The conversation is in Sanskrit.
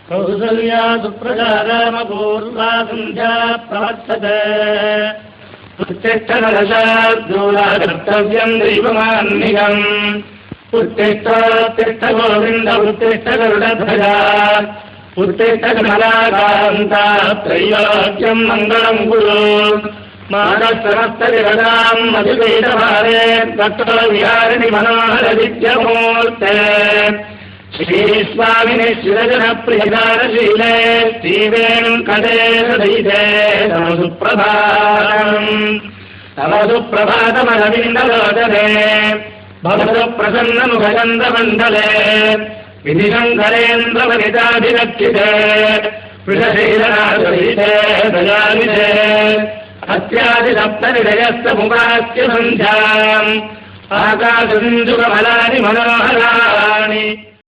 कौसल्या सुप्रजा रामपूर्वा सन्ध्या प्रवर्तते उत्तिष्ठनरशार्दूला कर्तव्यम् दैवमान्निकम् उत्तिष्ठ गोविन्द उत्तिष्ठ गरुडध्वजा उत्तिष्ठ कमलाकान्ता त्रैलोक्यम् मङ्गलम् कुरु मानसमस्तविरदाम् मधुवेदभारे तत्र विहारिणि मनोहरविद्यमूर्ते श्रीस्वामिनि शिरजनप्रियदारशीले श्रीवेङ्कटे हृदयिते तव सुप्रभातमरविन्दलोचने भवतु प्रसन्नमुखचन्द्रमण्डले विधिशङ्करेन्द्रवनिताभिरक्षिते वृषशीलनादयिते दयानिधे अत्यादिसप्तनिधयस्तमुपास्य सन्ध्याम् आकाशसिन्धुकमलानि मनोहराः